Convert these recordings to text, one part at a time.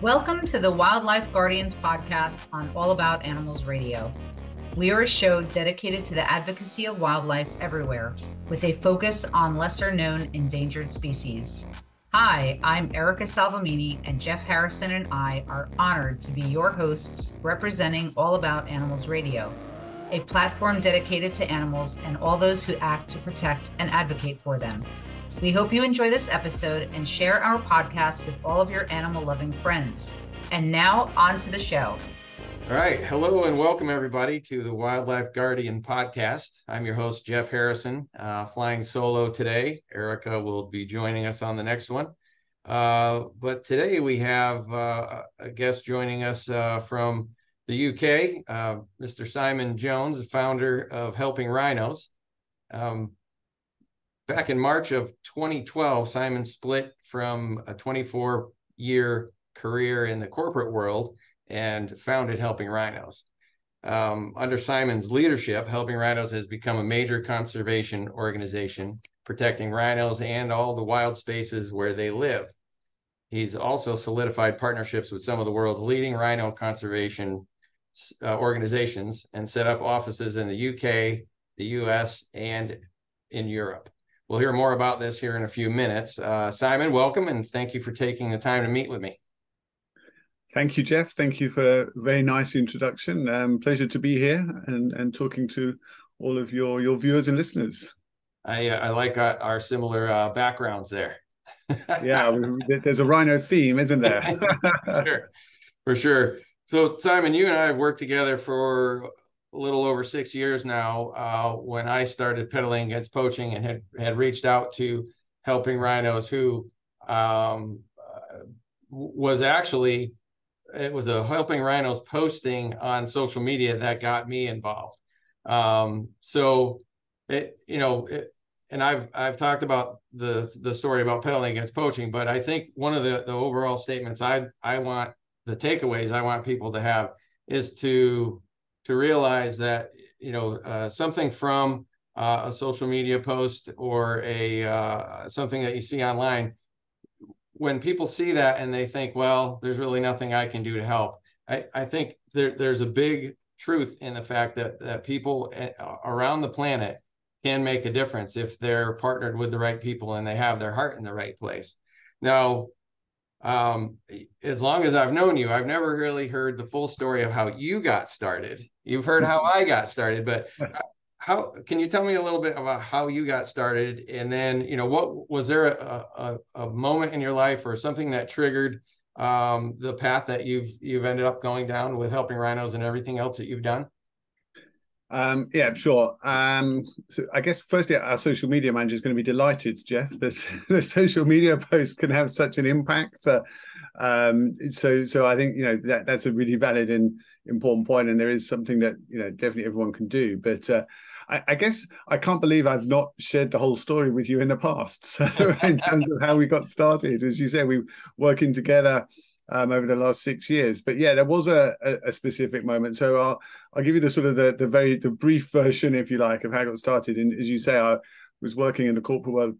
Welcome to the Wildlife Guardians podcast on All About Animals Radio. We are a show dedicated to the advocacy of wildlife everywhere, with a focus on lesser-known endangered species. Hi, I'm Erica Salvemini, and Jeff Harrison and I are honored to be your hosts representing All About Animals Radio, a platform dedicated to animals and all those who act to protect and advocate for them. We hope you enjoy this episode and share our podcast with all of your animal-loving friends. And now, on to the show. All right. Hello and welcome, everybody, to the Wildlife Guardian podcast. I'm your host, Jeff Harrison, flying solo today. Erica will be joining us on the next one. But today we have a guest joining us from the UK, Mr. Simon Jones, the founder of Helping Rhinos. Back in March of 2012, Simon split from a 24-year career in the corporate world and founded Helping Rhinos. Under Simon's leadership, Helping Rhinos has become a major conservation organization, protecting rhinos and all the wild spaces where they live. He's also solidified partnerships with some of the world's leading rhino conservation organizations and set up offices in the UK, the US, and in Europe. We'll hear more about this here in a few minutes. Simon, welcome, and thank you for taking the time to meet with me. Thank you, Jeff. Thank you for a very nice introduction. Pleasure to be here and talking to all of your viewers and listeners. I like our similar backgrounds there. Yeah, there's a rhino theme, isn't there? Sure, for sure. So, Simon, you and I have worked together for a little over 6 years now, when I started pedaling against poaching and had reached out to Helping Rhinos, who was actually, it was a Helping Rhinos posting on social media that got me involved. And I've talked about the story about pedaling against poaching, but I think one of the overall statements I want, the takeaways I want people to have is to realize that, something from a social media post or something that you see online, when people see that and they think, well, there's really nothing I can do to help. I think there's a big truth in the fact that people around the planet can make a difference if they're partnered with the right people and they have their heart in the right place. Now, as long as I've known you, I've never really heard the full story of how you got started. You've heard how I got started, but how can you tell me a little bit about how you got started? And then, what was there a moment in your life or something that triggered the path that you've ended up going down with Helping Rhinos and everything else that you've done? Yeah, sure. So I guess firstly, our social media manager is going to be delighted, Jeff, that the social media post can have such an impact. So I think that's a really valid and important point, and there is something that definitely everyone can do. But I guess I can't believe I've not shared the whole story with you in the past. So in terms of how we got started, as you said, we were working together over the last 6 years. But yeah, there was a specific moment. So I'll give you the sort of the brief version, if you like, of how I got started. And as you say, I was working in the corporate world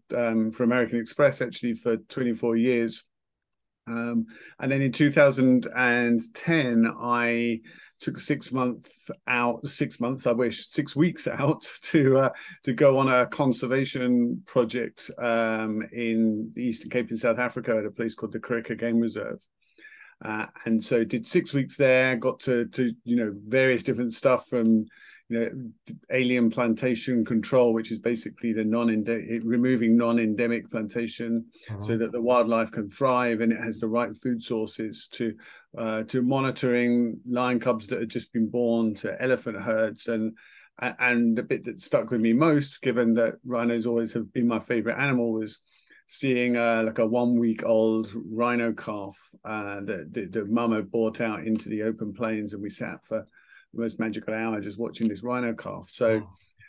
for American Express actually for 24 years. And then in 2010, I took 6 months out, 6 months, I wish, 6 weeks out to go on a conservation project in the Eastern Cape in South Africa at a place called the Kariqa Game Reserve. And so did 6 weeks there, got to various different stuff from alien plantation control, which is basically removing non-endemic plantation so that the wildlife can thrive and it has the right food sources, to monitoring lion cubs that had just been born, to elephant herds, and the bit that stuck with me most, given that rhinos always have been my favorite animal, was seeing like a 1-week-old rhino calf that the mum had brought out into the open plains, and we sat for the most magical hour just watching this rhino calf. So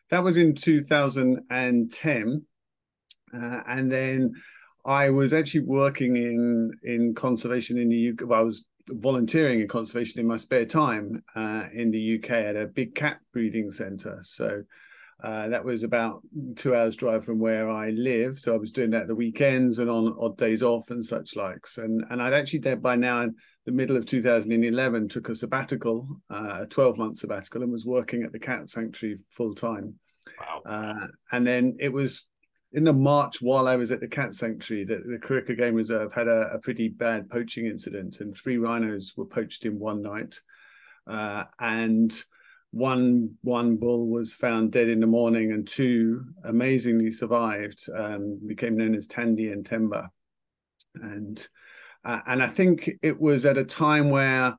that was in 2010, and then I was actually working in conservation in the UK. Well, I was volunteering in conservation in my spare time in the UK at a big cat breeding centre. So that was about 2 hours drive from where I live. So I was doing that at the weekends and on odd days off and such likes. And I'd actually, by now, the middle of 2011, took a sabbatical, a 12-month sabbatical, and was working at the cat sanctuary full time. Wow. And then it was in the March while I was at the cat sanctuary that the Kurika Game Reserve had a pretty bad poaching incident, and 3 rhinos were poached in one night. And one bull was found dead in the morning, and 2 amazingly survived, became known as Tandy and Temba. And I think it was at a time where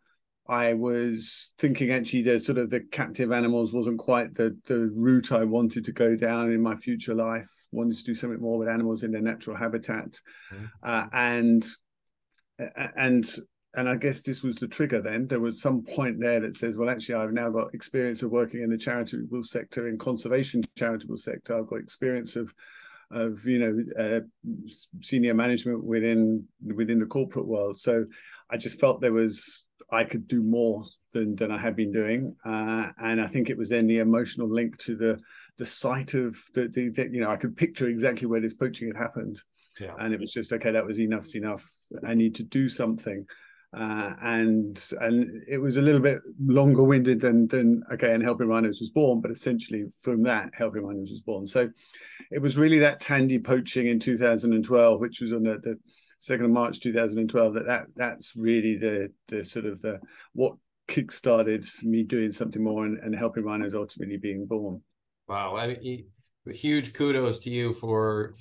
I was thinking actually the captive animals wasn't quite the route I wanted to go down in my future life. Wanted to do something more with animals in their natural habitat. And I guess this was the trigger then. There was some point there that says, well, actually, I've now got experience of working in the charitable sector, in conservation charitable sector. I've got experience of senior management within the corporate world. So I just felt I could do more than I had been doing. And I think it was then the emotional link to the site of I could picture exactly where this poaching had happened. Yeah. And it was just, okay, that was enough's enough. I need to do something. And it was a little bit longer winded than again Helping Rhinos was born, but essentially from that Helping Rhinos was born. So it was really that Tandy poaching in 2012, which was on the 2nd of March 2012, that's really the sort of what kickstarted me doing something more and Helping Rhinos ultimately being born. Wow. I mean, huge kudos to you for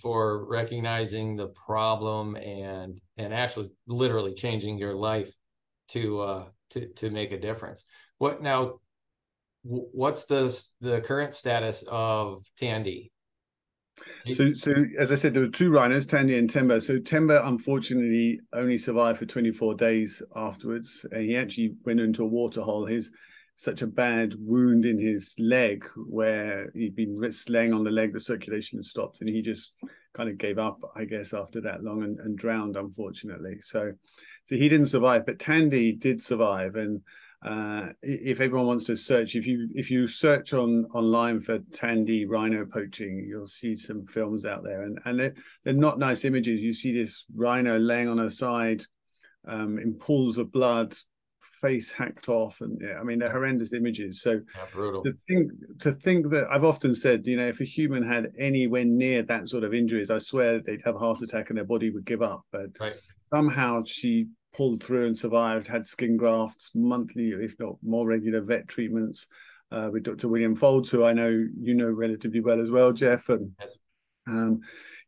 recognizing the problem and actually literally changing your life to make a difference. What's the current status of Tandy? So as I said, there were 2 rhinos, Tandy and Temba. So Temba unfortunately only survived for 24 days afterwards, and he actually went into a water hole. Such a bad wound in his leg where he'd been laying on the leg, the circulation had stopped, and he just kind of gave up, I guess, after that long and drowned, unfortunately. So he didn't survive, but Tandy did survive. And if everyone wants to search, if you search online for Tandy rhino poaching, you'll see some films out there, and they're not nice images. You see this rhino laying on her side in pools of blood, face hacked off, and I mean they're horrendous images. So brutal. To think that I've often said, if a human had anywhere near that sort of injuries, I swear they'd have a heart attack and their body would give up. But somehow she pulled through and survived, had skin grafts, monthly, if not more regular vet treatments with Dr. William Folds, who I know you know relatively well as well, Jeff. And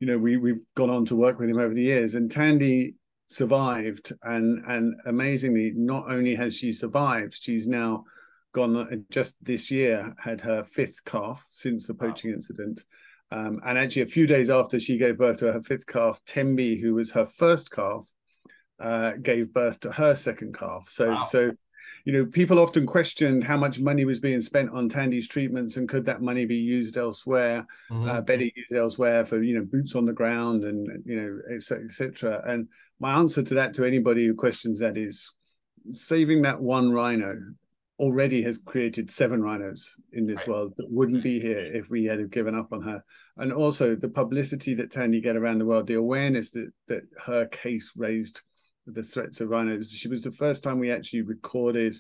we've gone on to work with him over the years. And Tandy survived, and amazingly, not only has she survived, she's now gone, just this year had her 5th calf since the poaching incident, and actually a few days after she gave birth to her 5th calf, Tembi, who was her 1st calf, gave birth to her 2nd calf. So people often questioned how much money was being spent on Tandy's treatments, and could that money be used elsewhere, better used elsewhere for boots on the ground and etc. And my answer to that, to anybody who questions that, is saving that 1 rhino already has created 7 rhinos in this world that wouldn't be here if we had given up on her. And also the publicity that Tandy get around the world, the awareness that her case raised, the threats of rhinos. She was the first time we actually recorded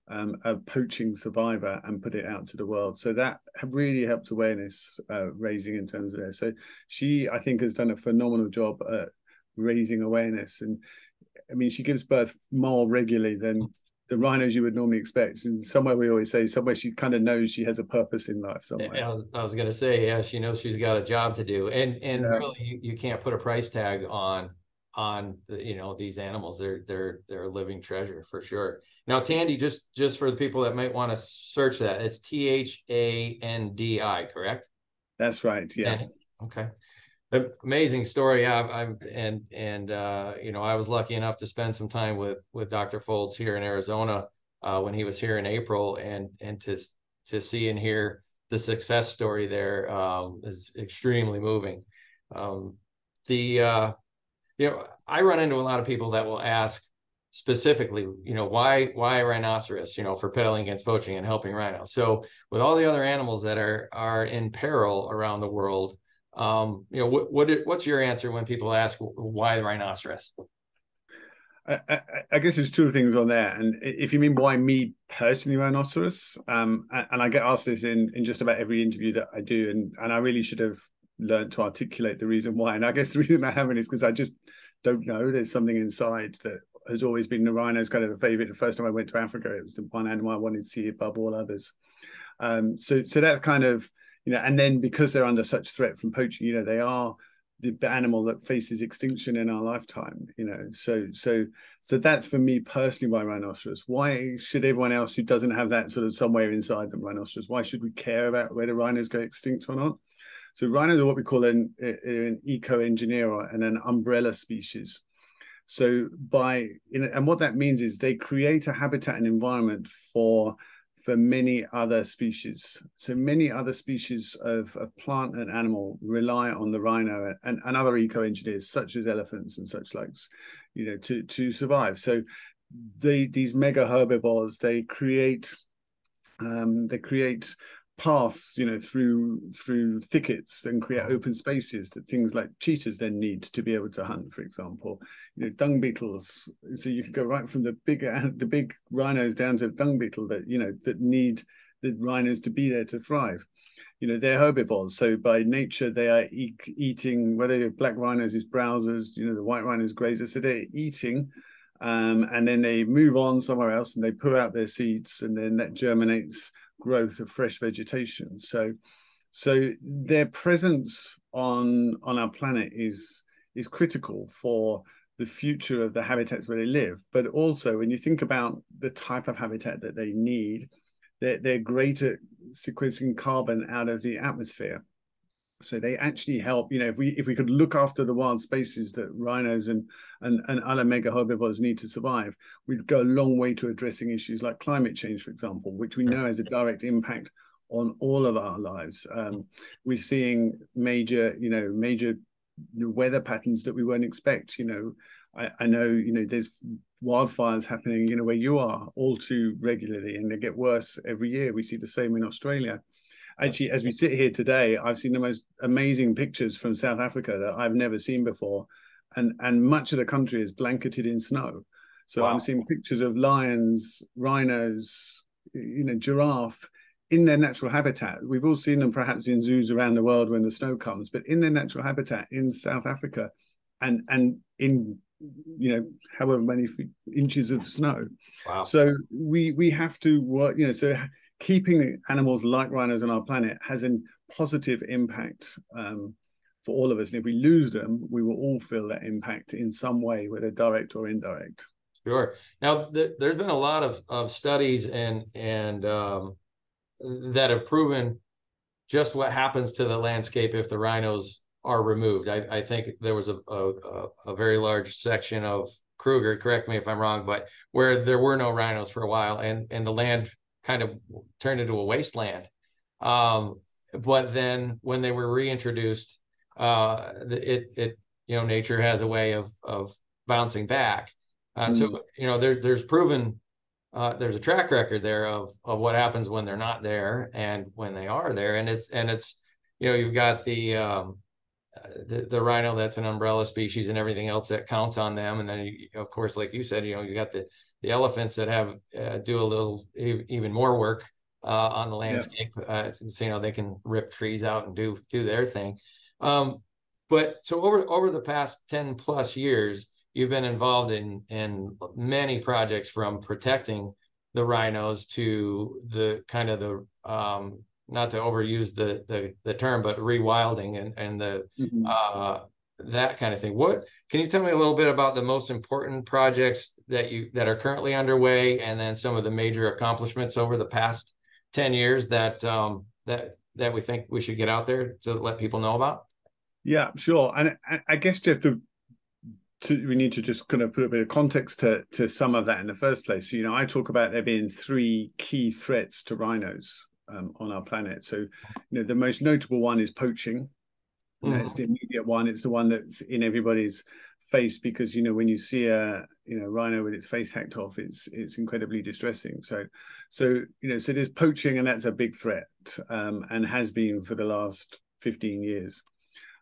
a poaching survivor and put it out to the world. So that really helped awareness raising in terms of that. So she, I think, has done a phenomenal job at raising awareness. And I mean, she gives birth more regularly than the rhinos you would normally expect. And somewhere we always say, somewhere she kind of knows she has a purpose in life somewhere. I was going to say, yeah, she knows she's got a job to do. And really, you can't put a price tag on these animals. They're a living treasure for sure. Now, Tandy, just for the people that might want to search that, it's Thandi, correct? That's right. Yeah. Tandy. Okay. Amazing story. I was lucky enough to spend some time with Dr. Folds here in Arizona when he was here in April, and to see and hear the success story there is extremely moving. I run into a lot of people that will ask specifically, why rhinoceros, for pedaling against poaching and helping rhinos. So with all the other animals that are in peril around the world, what's your answer when people ask why the rhinoceros? I guess there's two things on there, and if you mean why me personally rhinoceros, and I get asked this in just about every interview that I do, and I really should have learned to articulate the reason why. And I guess the reason I haven't is because I just don't know. There's something inside that has always been the rhino's kind of the favorite. The first time I went to Africa, it was the one animal I wanted to see above all others. So that's kind of, and then because they're under such threat from poaching, they are the animal that faces extinction in our lifetime, so that's for me personally why rhinoceros. Why should everyone else who doesn't have that sort of somewhere inside them rhinoceros, why should we care about whether rhinos go extinct or not? So rhinos are what we call an eco-engineer and an umbrella species. So and what that means is they create a habitat and environment for many other species. So many other species of plant and animal rely on the rhino and other eco-engineers, such as elephants and such likes, to survive. So these mega herbivores, they create paths, through thickets and create open spaces that things like cheetahs then need to be able to hunt, for example. Dung beetles. So you could go right from the big rhinos down to dung beetle that that need the rhinos to be there to thrive. They're herbivores, so by nature they are eating. Whether they're black rhinos is browsers, the white rhinos grazers. So they're eating. And then they move on somewhere else and they put out their seeds, and then that germinates growth of fresh vegetation. So their presence on our planet is critical for the future of the habitats where they live. But also, when you think about the type of habitat that they need, they're great at sequestering carbon out of the atmosphere. So they actually help. If we could look after the wild spaces that rhinos and other mega herbivores need to survive, we'd go a long way to addressing issues like climate change, for example, which we know has a direct impact on all of our lives. We're seeing major weather patterns that we won't expect. I know there's wildfires happening where you are all too regularly, and they get worse every year. We see the same in Australia. Actually, as we sit here today, I've seen the most amazing pictures from South Africa that I've never seen before, and much of the country is blanketed in snow. So wow. I'm seeing pictures of lions, rhinos, giraffe in their natural habitat. We've all seen them perhaps in zoos around the world when the snow comes, but in their natural habitat in South Africa, and in however many inches of snow. Wow. So we have to work. So keeping animals like rhinos on our planet has a positive impact for all of us. And if we lose them, we will all feel that impact in some way, whether direct or indirect. Sure. Now, there's been a lot of studies and that have proven just what happens to the landscape if the rhinos are removed. I think there was a very large section of Kruger, correct me if I'm wrong, but where there were no rhinos for a while, and the land kind of turned into a wasteland. But then when they were reintroduced, nature has a way of bouncing back. So there's proven there's a track record there of what happens when they're not there and when they are there, and it's you've got the rhino that's an umbrella species and everything else that counts on them, and then of course, like you said, you got the elephants that have do a little even more work on the landscape. So they can rip trees out and do their thing. But so over the past 10 plus years, you've been involved in many projects, from protecting the rhinos to the kind of the not to overuse the term, but rewilding and the that kind of thing. What can you tell me a little bit about the most important projects that are currently underway, and then some of the major accomplishments over the past 10 years that we think we should get out there to let people know about? Yeah, sure. And I guess just we need to just kind of put a bit of context to some of that in the first place. So, I talk about there being 3 key threats to rhinos on our planet. So, the most notable one is poaching. It's the immediate one. It's the one that's in everybody's face, because when you see a rhino with its face hacked off, it's incredibly distressing. So there's poaching, and that's a big threat, and has been for the last 15 years.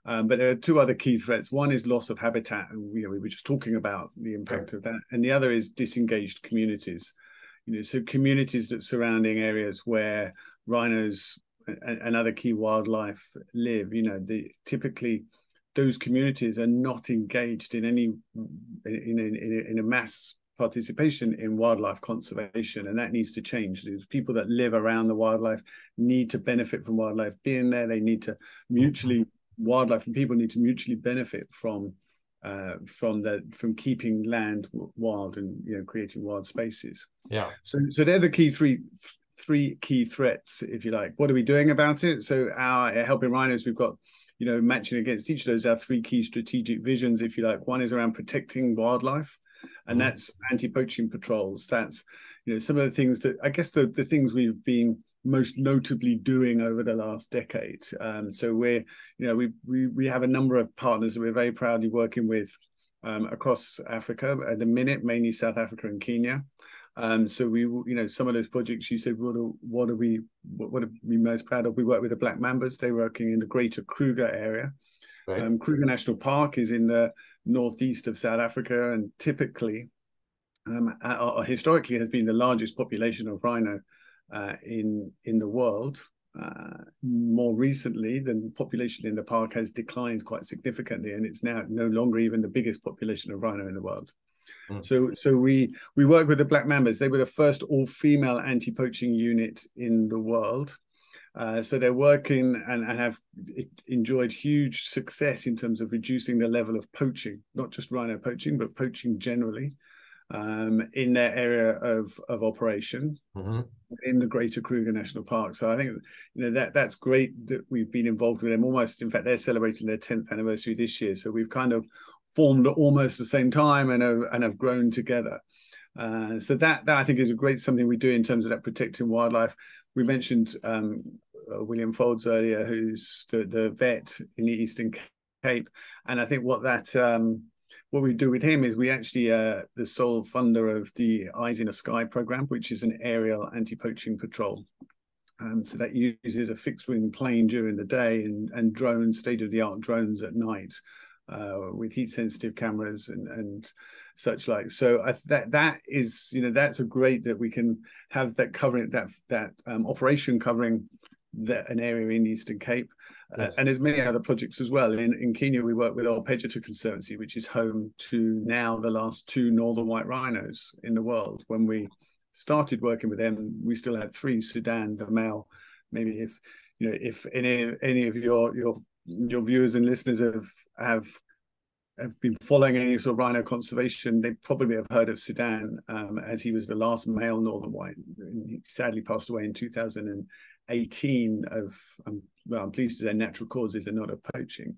But there are two other key threats. One is loss of habitat, and we were just talking about the impact of that, and the other is disengaged communities. So communities that surrounding areas where rhinos and other key wildlife live. Typically those communities are not engaged in any in a mass participation in wildlife conservation, and that needs to change. These people that live around the wildlife need to benefit from wildlife being there. They need to wildlife and people need to mutually benefit from keeping land wild and creating wild spaces. Yeah. So they're the three key threats, if you like. What are we doing about it? So our Helping Rhinos, we've got matching against each of those, our three key strategic visions, if you like. One is around protecting wildlife, and that's anti-poaching patrols. That's some of the things that I guess the things we've been most notably doing over the last decade. So we have a number of partners that we're very proudly working with across Africa at the minute, mainly South Africa and Kenya. So we, some of those projects you said, what are we most proud of? We work with the Black Mambas. They're working in the Greater Kruger area. Right. Kruger National Park is in the northeast of South Africa, and typically, historically, has been the largest population of rhino in the world. More recently, the population in the park has declined quite significantly, and it's now no longer even the biggest population of rhino in the world. So we work with the Black Mambas. They were the first all-female anti-poaching unit in the world. So they're working and have enjoyed huge success in terms of reducing the level of poaching, not just rhino poaching, but poaching generally in their area of operation in the Greater Kruger National Park. So I think that's great that we've been involved with them. Almost, in fact, they're celebrating their 10th anniversary this year. So we've kind of formed at almost the same time and have grown together. So that I think is something we do in terms of that protecting wildlife. We mentioned William Folds earlier, who's the vet in the Eastern Cape, and I think what we do with him is we actually the sole funder of the Eyes in the Sky program, which is an aerial anti-poaching patrol. So that uses a fixed-wing plane during the day and drones, state-of-the-art drones at night, with heat-sensitive cameras and such like. So that is, that's a great that we can have that covering that operation covering an area in the Eastern Cape. Yes. And there's many other projects as well. In Kenya, we work with Arpeggiata Conservancy, which is home to now the last 2 northern white rhinos in the world. When we started working with them, we still had 3, Sudan, the male. Maybe if any of your viewers and listeners have been following any sort of rhino conservation, they probably have heard of Sudan, as he was the last male northern white. He sadly passed away in 2018 of, I'm pleased to say, natural causes and not of poaching.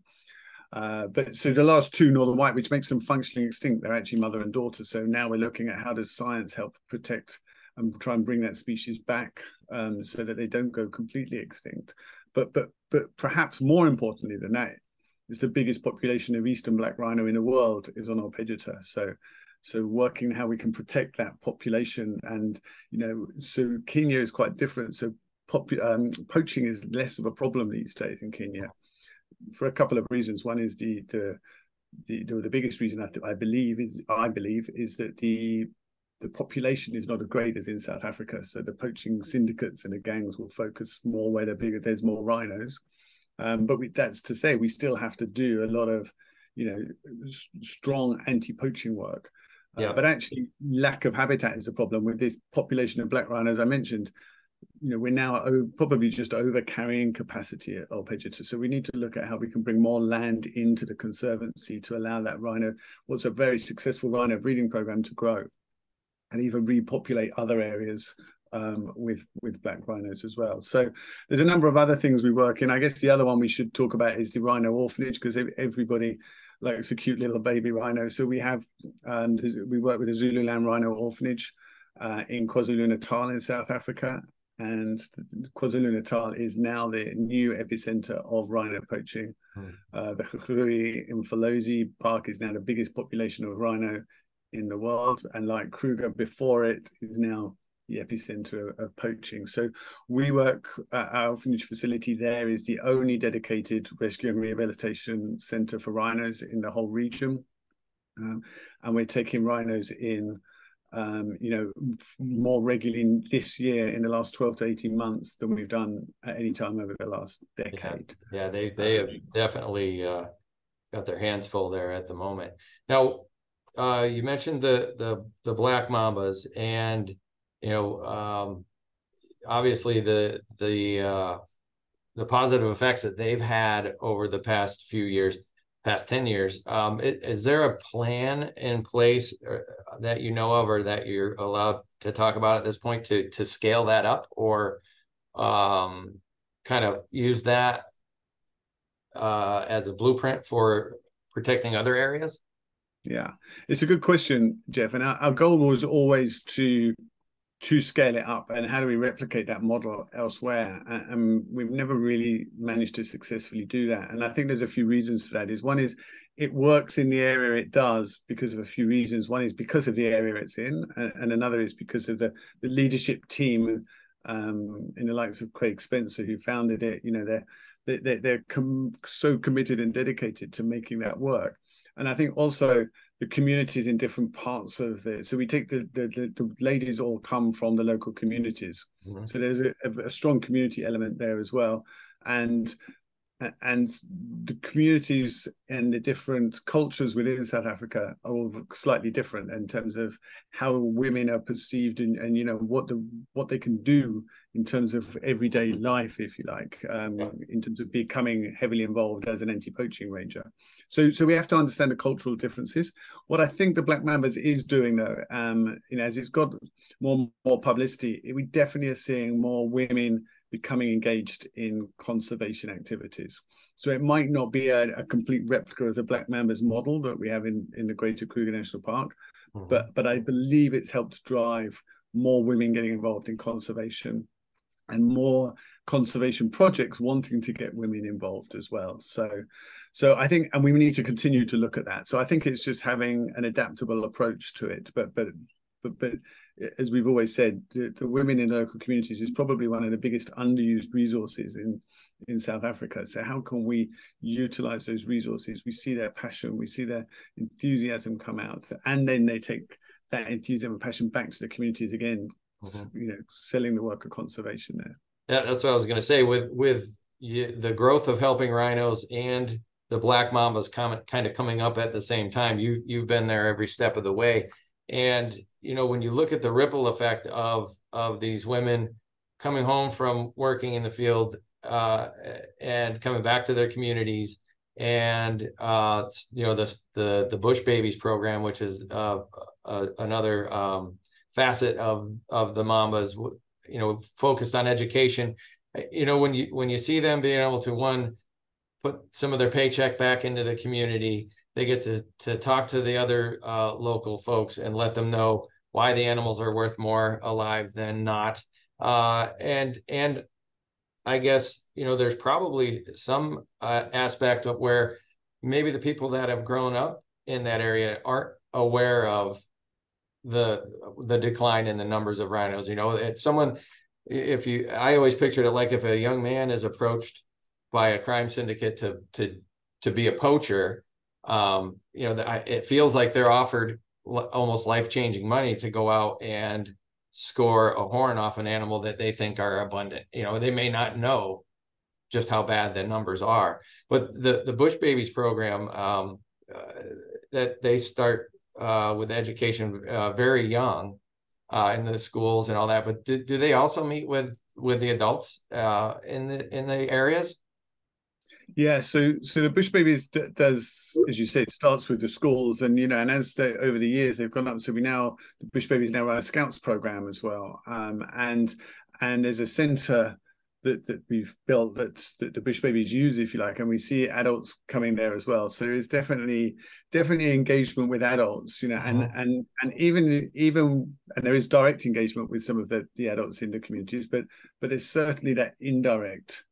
But so the last 2 northern white, which makes them functionally extinct, they're actually mother and daughter. So now we're looking at how does science help protect and try and bring that species back, so that they don't go completely extinct. But perhaps more importantly than that, is the biggest population of eastern black rhino in the world is on Arpeggiata. So working how we can protect that population, and so Kenya is quite different. So poaching is less of a problem these days in Kenya for a couple of reasons. One is the biggest reason I believe is that the population is not as great as in South Africa. So the poaching syndicates and the gangs will focus more where they're bigger. There's more rhinos. But that's to say we still have to do a lot of, strong anti-poaching work. But actually, lack of habitat is a problem with this population of black rhinos I mentioned. We're now probably just over carrying capacity at Arpeggiata. So we need to look at how we can bring more land into the conservancy to allow that rhino, what's a very successful rhino breeding program, to grow and even repopulate other areas with black rhinos as well. So there's a number of other things we work in. I guess the other one we should talk about is the rhino orphanage, because everybody likes a cute little baby rhino. So we work with the Zululand Rhino Orphanage in KwaZulu-Natal in South Africa. And KwaZulu-Natal is now the new epicenter of rhino poaching. The Kruger in Mfolozi Park is now the biggest population of rhino in the world. And like Kruger before it is now, the epicenter of poaching. So we work our orphanage facility there is the only dedicated rescue and rehabilitation center for rhinos in the whole region. And we're taking rhinos in, more regularly this year in the last 12 to 18 months than we've done at any time over the last decade. Yeah, they have definitely got their hands full there at the moment. Now, you mentioned the black mambas, and obviously the positive effects that they've had over the past few years, past 10 years. Is there a plan in place that you know of, or that you're allowed to talk about at this point to scale that up, or kind of use that as a blueprint for protecting other areas? Yeah, it's a good question, Jeff. And our goal was always to scale it up, and how do we replicate that model elsewhere? And we've never really managed to successfully do that. And I think there's a few reasons for that. One is it works in the area it does because of a few reasons. One is because of the area it's in, and another is because of the leadership team in the likes of Craig Spencer, who founded it. They're so committed and dedicated to making that work. And I think also the communities in different parts of it. So we take the ladies all come from the local communities. Mm-hmm. So there's a strong community element there as well. And the communities and the different cultures within South Africa are all slightly different in terms of how women are perceived, and what they can do in terms of everyday life, if you like, in terms of becoming heavily involved as an anti-poaching ranger. So we have to understand the cultural differences. What I think the Black Mambas is doing, though, as it's got more publicity, we definitely are seeing more women becoming engaged in conservation activities. So it might not be a complete replica of the Black Mambas model that we have in the Greater Kruger National Park, mm-hmm. but I believe it's helped drive more women getting involved in conservation, and more conservation projects wanting to get women involved as well. So I think, and we need to continue to look at that. So I think it's just having an adaptable approach to it, but as we've always said, the women in local communities is probably one of the biggest underused resources in South Africa. So how can we utilize those resources? We see their passion, we see their enthusiasm come out, and then they take that enthusiasm and passion back to the communities again, mm-hmm. Selling the work of conservation there. Yeah, that's what I was going to say. With the growth of Helping Rhinos and the Black Mambas kind of coming up at the same time, you've been there every step of the way. And, when you look at the ripple effect of these women coming home from working in the field and coming back to their communities, and, the Bush Babies program, which is another facet of the Mambas, focused on education. When you see them being able to, put some of their paycheck back into the community, they get to talk to the other local folks and let them know why the animals are worth more alive than not. And I guess, there's probably some aspect of where maybe the people that have grown up in that area aren't aware of the decline in the numbers of rhinos. It's someone, I always pictured it like if a young man is approached by a crime syndicate to be a poacher, it feels like they're offered almost life-changing money to go out and score a horn off an animal that they think are abundant. They may not know just how bad the numbers are, but the Bush Babies program that they start with education very young in the schools and all that, but do they also meet with the adults in the areas? Yeah, so the Bush Babies does, as you said, starts with the schools, and and as over the years they've gone up. So the Bush Babies now run a Scouts program as well, and there's a centre that we've built that the Bush Babies use, if you like, and we see adults coming there as well. So there is definitely engagement with adults, and even and there is direct engagement with some of the adults in the communities, but there's certainly that indirect.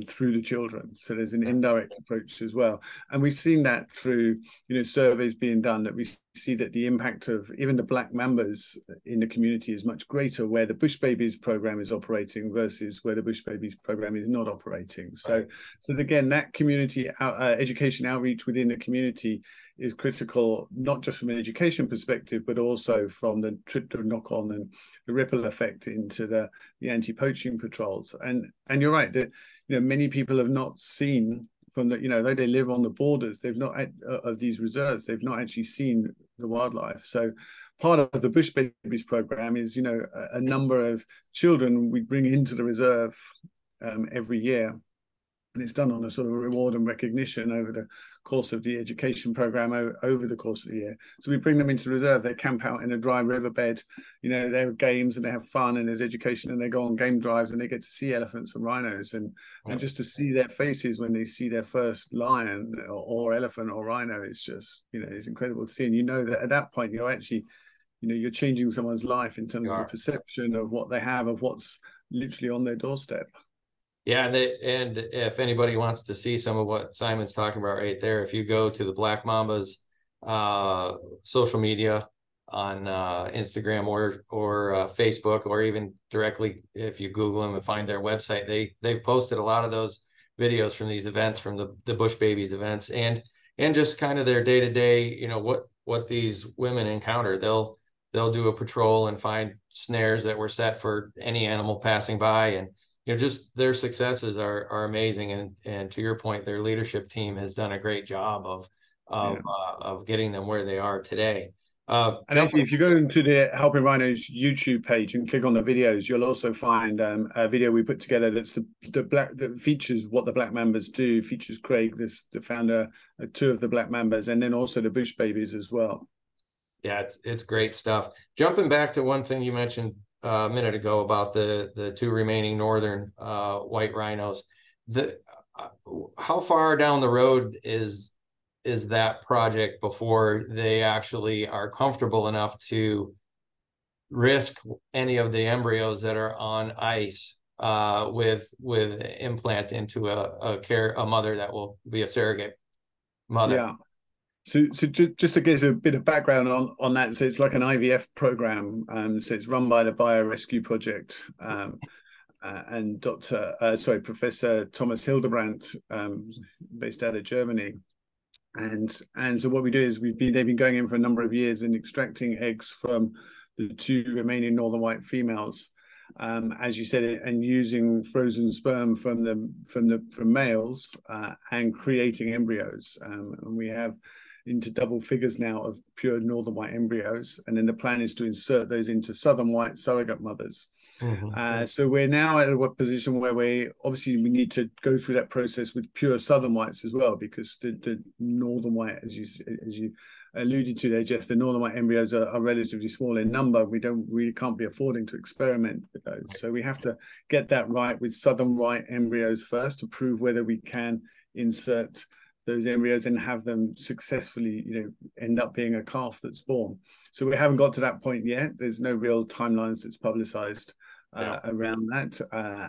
Through the children. So there's an indirect approach as well. And we've seen that through, surveys being done, that we see that the impact of even the black mambas in the community is much greater where the Bush Babies program is operating versus where the Bush Babies program is not operating. So, so again, that community education outreach within the community is critical, not just from an education perspective, but also from the knock on and the ripple effect into the anti-poaching patrols. And you're right that, you know, many people have not seen from the, you know, though they live on the borders, they've not of these reserves, they've not actually seen the wildlife. So part of the Bush Babies program is, you know, a number of children we bring into the reserve every year. And it's done on a sort of reward and recognition over the course of the education program over the course of the year. So we bring them into the reserve, they camp out in a dry riverbed, you know, they have games and they have fun and there's education and they go on game drives and they get to see elephants and rhinos and just to see their faces when they see their first lion or elephant or rhino, it's just, you know, it's incredible to see. And you know that at that point, you're actually, you know, you're changing someone's life in terms of the perception of what they have, of what's literally on their doorstep. Yeah, and if anybody wants to see some of what Simon's talking about right there, if you go to the Black Mambas social media on Instagram or Facebook, or even directly if you Google them and find their website, they've posted a lot of those videos from these events, from the Bush Babies events, and just kind of their day-to-day, you know, what these women encounter. They'll do a patrol and find snares that were set for any animal passing by, and you know, just their successes are amazing. And to your point, their leadership team has done a great job of getting them where they are today. And actually, if you go into the Helping Rhinos YouTube page and click on the videos, you'll also find a video we put together that's that features what the Black Mambas do, features Craig, the founder, two of the Black Mambas, and then also the Bush Babies as well. Yeah, it's great stuff. Jumping back to one thing you mentioned a minute ago about the two remaining northern white rhinos, how far down the road is that project before they actually are comfortable enough to risk any of the embryos that are on ice with implant into a mother that will be a surrogate mother? Yeah. So just to give a bit of background on that, so it's like an IVF program. So it's run by the Biorescue Project and Professor Thomas Hildebrandt, based out of Germany. And so what we do is they've been going in for a number of years and extracting eggs from the two remaining northern white females, as you said, and using frozen sperm from males and creating embryos. And we have into double figures now of pure northern white embryos, and then the plan is to insert those into southern white surrogate mothers. So we're now at a position where we need to go through that process with pure southern whites as well, because the northern white, as you alluded to there, Jeff, the northern white embryos are relatively small in number. We can't be affording to experiment with those. So we have to get that right with southern white embryos first to prove whether we can insert those embryos and have them successfully, you know, end up being a calf that's born. So we haven't got to that point yet. There's no real timelines that's publicized around that.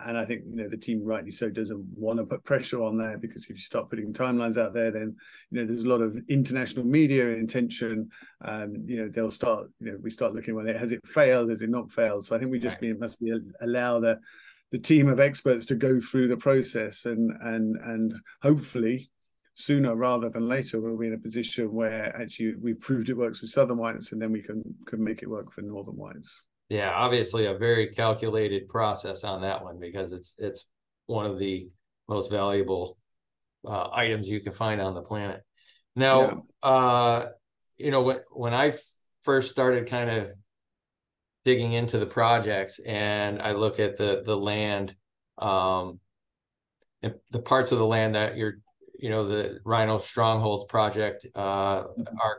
And I think, you know, the team rightly so doesn't want to put pressure on there, because if you start putting timelines out there, then, you know, there's a lot of international media intention. You know, they'll start, you know, we start looking, well, has it failed? Has it not failed? So I think we just allow the team of experts to go through the process and hopefully sooner rather than later, we'll be in a position where actually we've proved it works with southern whites, and then we can make it work for northern whites. Yeah, obviously a very calculated process on that one, because it's one of the most valuable items you can find on the planet. Now, you know, when I first started kind of digging into the projects, and I look at the land, and the parts of the land that the Rhino Strongholds project are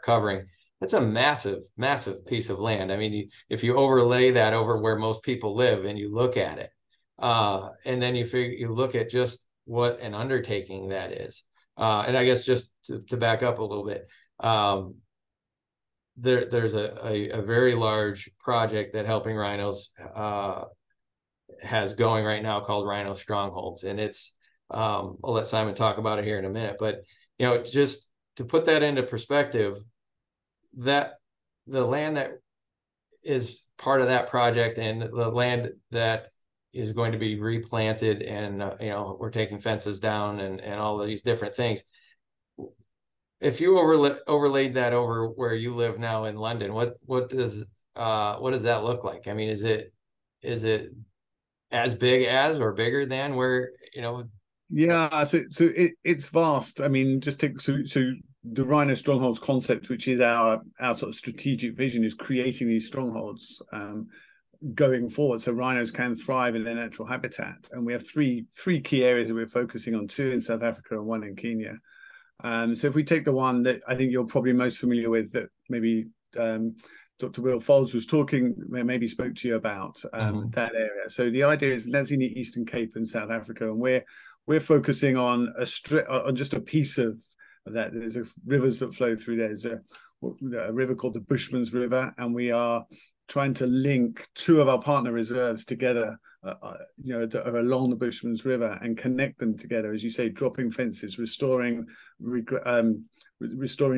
covering, it's a massive, massive piece of land. I mean, if you overlay that over where most people live and you look at it, and then you look at just what an undertaking that is. And I guess just to back up a little bit, there's a very large project that Helping Rhinos has going right now called Rhino Strongholds. And it's, I'll let Simon talk about it here in a minute, but, you know, just to put that into perspective, that the land that is part of that project and the land that is going to be replanted, and we're taking fences down and all of these different things. If you overlaid that over where you live now in London, what does that look like? I mean, is it as big as or bigger than where Yeah, so it's vast. I mean, just take so the Rhino Strongholds concept, which is our sort of strategic vision, is creating these strongholds going forward, so rhinos can thrive in their natural habitat. And we have three key areas that we're focusing on: two in South Africa and one in Kenya. So if we take the one that I think you're probably most familiar with, that maybe Dr. Will Folds was talking, maybe spoke to you about that area. So the idea is that's in the Eastern Cape in South Africa, and we're focusing on on just a piece of that. There's rivers that flow through there. There's a river called the Bushman's River, and we are trying to link two of our partner reserves together, that are along the Bushman's River, and connect them together, as you say, dropping fences, restoring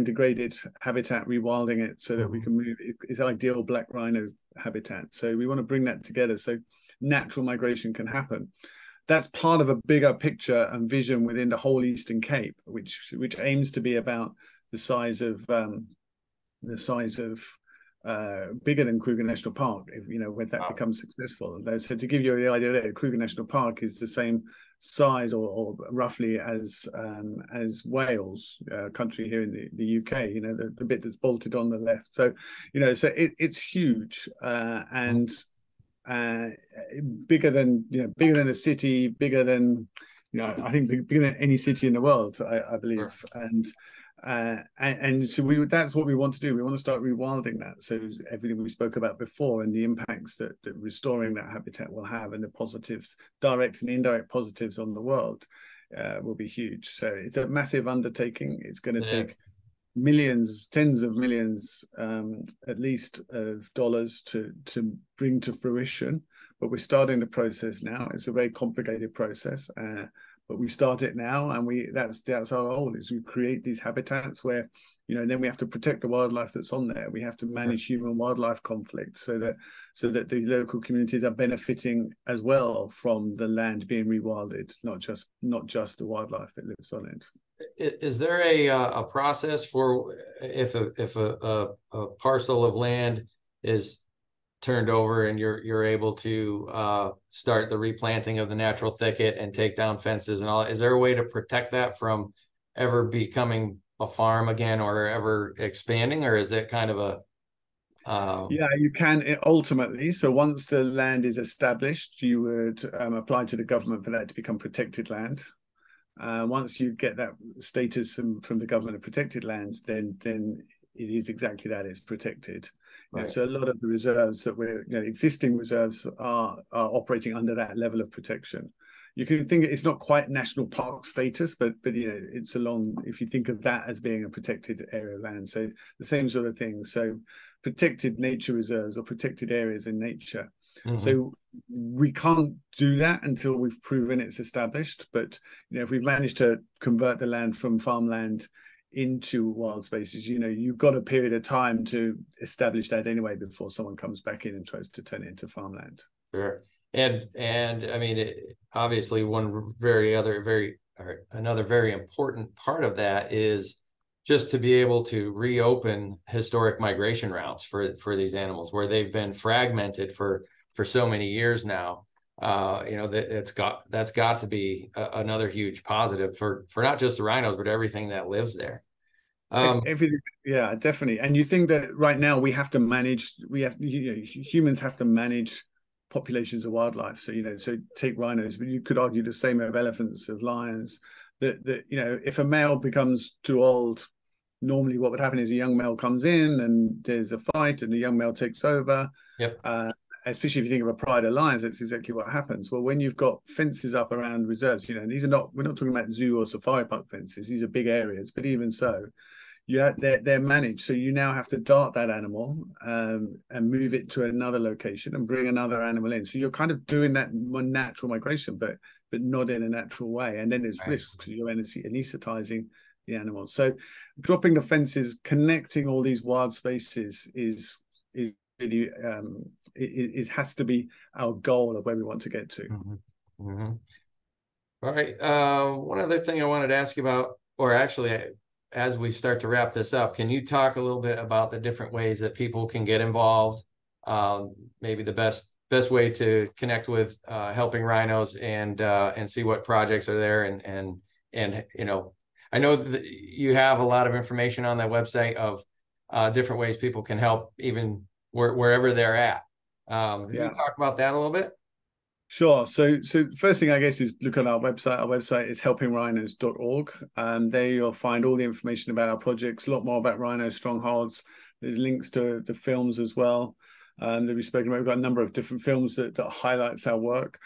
degraded habitat, rewilding it so that we can move. It's ideal black rhino habitat. So we want to bring that together so natural migration can happen. That's part of a bigger picture and vision within the whole Eastern Cape, which aims to be about the size of bigger than Kruger National Park, when that becomes successful. So to give you the idea, that Kruger National Park is the same size or roughly as Wales, country here in the UK. The bit that's bolted on the left. So it's huge and bigger than a city, bigger than I think bigger than any city in the world, I believe. Sure. And so that's what we want to do. We want to start rewilding that. So everything we spoke about before and the impacts that restoring that habitat will have, and the positives, direct and indirect positives on the world, will be huge. So it's a massive undertaking. It's going to take millions, tens of millions, at least, of dollars to bring to fruition. But we're starting the process now. It's a very complicated process. But we start it now, and that's our goal, is we create these habitats where, then we have to protect the wildlife that's on there. We have to manage human wildlife conflict so that the local communities are benefiting as well from the land being rewilded, not just the wildlife that lives on it. Is there a process for if a parcel of land is turned over and you're able to start the replanting of the natural thicket and take down fences and all? Is there a way to protect that from ever becoming a farm again or ever expanding, or is it kind of a Yeah, you can ultimately. So once the land is established, you would apply to the government for that to become protected land. Once you get that status from the government of protected lands, then it is exactly that, it's protected. Right. So a lot of the reserves that existing reserves are operating under that level of protection. You can think it's not quite national park status, but it's if you think of that as being a protected area of land. So the same sort of thing. So protected nature reserves or protected areas in nature. Mm-hmm. So we can't do that until we've proven it's established. But if we've managed to convert the land from farmland into wild spaces, you've got a period of time to establish that anyway before someone comes back in and tries to turn it into farmland. Sure. And I mean, obviously another very important part of that is just to be able to reopen historic migration routes for these animals where they've been fragmented for so many years now. That's got to be another huge positive for not just the rhinos, but everything that lives there. Everything, yeah, definitely. And you think that right now humans have to manage populations of wildlife. So so take rhinos, but you could argue the same of elephants, of lions. That if a male becomes too old, normally what would happen is a young male comes in and there's a fight and the young male takes over. Yep. Especially if you think of a pride of lions, that's exactly what happens. Well, when you've got fences up around reserves, we're not talking about zoo or safari park fences. These are big areas, but even so, they're managed. So you now have to dart that animal and move it to another location and bring another animal in. So you're kind of doing that natural migration, but not in a natural way. And then there's risks because you're anesthetizing the animals. So dropping the fences, connecting all these wild spaces is really it has to be our goal of where we want to get to. Mm-hmm. Mm-hmm. All right. One other thing I wanted to ask you about, or actually, as we start to wrap this up, can you talk a little bit about the different ways that people can get involved? Maybe the best way to connect with Helping Rhinos and see what projects are there, and you know, I know that you have a lot of information on that website of different ways people can help, even wherever they're at. Can you talk about that a little bit? Sure. So first thing, I guess, is look at our website. Our website is helpingrhinos.org. There you'll find all the information about our projects, a lot more about Rhino Strongholds. There's links to the films as well that we've spoken about. We've got a number of different films that highlights our work.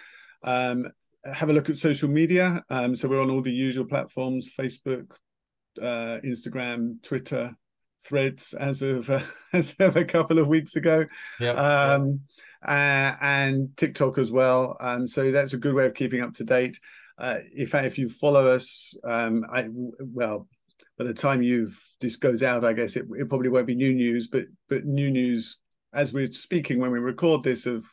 Have a look at social media. So we're on all the usual platforms: Facebook, Instagram, Twitter, Threads, as of a couple of weeks ago. Yep. And TikTok as well. So that's a good way of keeping up to date. If you follow us, by the time this goes out, I guess it probably won't be new news, but new news as we're speaking when we record this of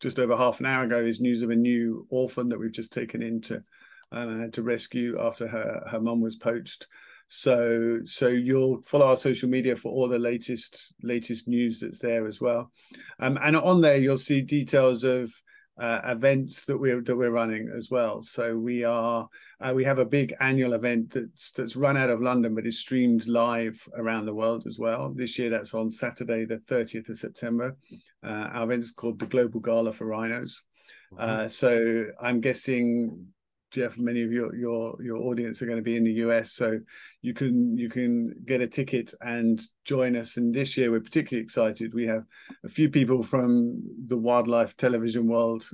just over half an hour ago is news of a new orphan that we've just taken in to rescue after her mum was poached. So you'll follow our social media for all the latest news that's there as well, and on there you'll see details of events that we're running as well. So we have a big annual event that's run out of London but is streamed live around the world as well. This year that's on Saturday the 30th of September. Our event is called the Global Gala for Rhinos. So I'm guessing, Jeff, many of your audience are going to be in the US, so you can get a ticket and join us. And this year we're particularly excited. We have a few people from the wildlife television world.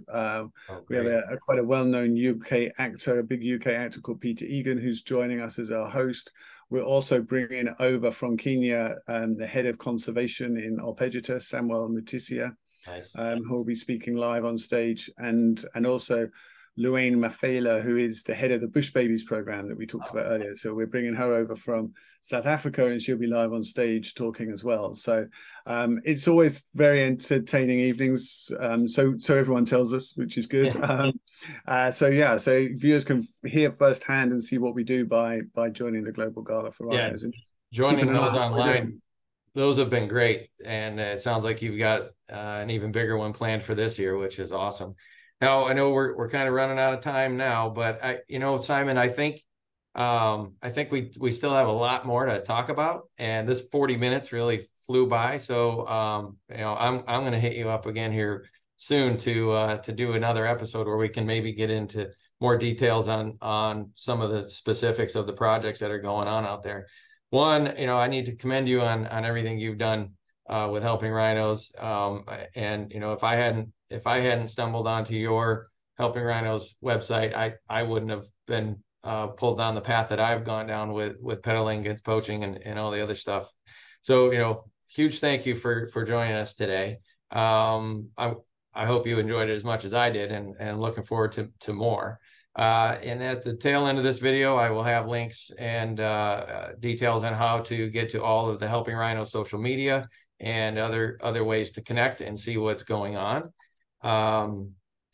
We have quite a well-known UK actor, a big UK actor called Peter Egan, who's joining us as our host. We're also bringing over from Kenya the head of conservation in Olpejeta, Samuel Mutisia, nice. Who will be speaking live on stage, and also Luane Mafela, who is the head of the Bush Babies program that we talked about earlier. So we're bringing her over from South Africa, and she'll be live on stage talking as well. So it's always very entertaining evenings. So everyone tells us, which is good. So viewers can hear firsthand and see what we do by joining the Global Gala for Rhinos. And joining those online. Those have been great, and it sounds like you've got an even bigger one planned for this year, which is awesome. Now, I know we're kind of running out of time now, but Simon, I think we still have a lot more to talk about, and this 40 minutes really flew by. So, I'm going to hit you up again here soon to do another episode where we can maybe get into more details on some of the specifics of the projects that are going on out there. One, I need to commend you on everything you've done with Helping Rhinos. And if I hadn't stumbled onto your Helping Rhinos website, I wouldn't have been pulled down the path that I've gone down with pedaling against poaching and all the other stuff. So, huge thank you for joining us today. I hope you enjoyed it as much as I did, and looking forward to more. And at the tail end of this video, I will have links and details on how to get to all of the Helping Rhino social media and other ways to connect and see what's going on.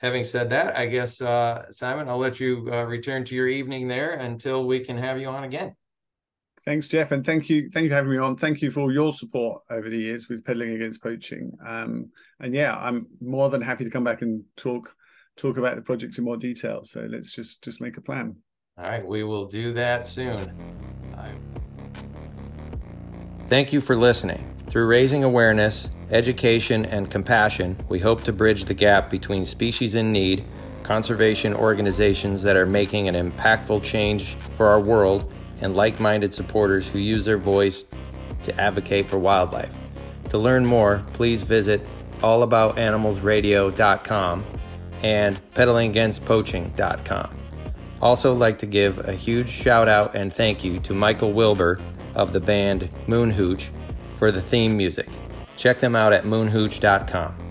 Having said that, I guess, Simon, I'll let you return to your evening there until we can have you on again. Thanks, Jeff, and thank you for having me on. Thank you for all your support over the years with pedaling against poaching. And yeah, I'm more than happy to come back and talk about the projects in more detail. So let's just make a plan. All right, we will do that soon. Thank you for listening. Through raising awareness, education, and compassion, we hope to bridge the gap between species in need, conservation organizations that are making an impactful change for our world, and like-minded supporters who use their voice to advocate for wildlife. To learn more, please visit allaboutanimalsradio.com and pedalingagainstpoaching.com. Also like to give a huge shout out and thank you to Michael Wilbur of the band Moonhooch for the theme music. Check them out at moonhooch.com.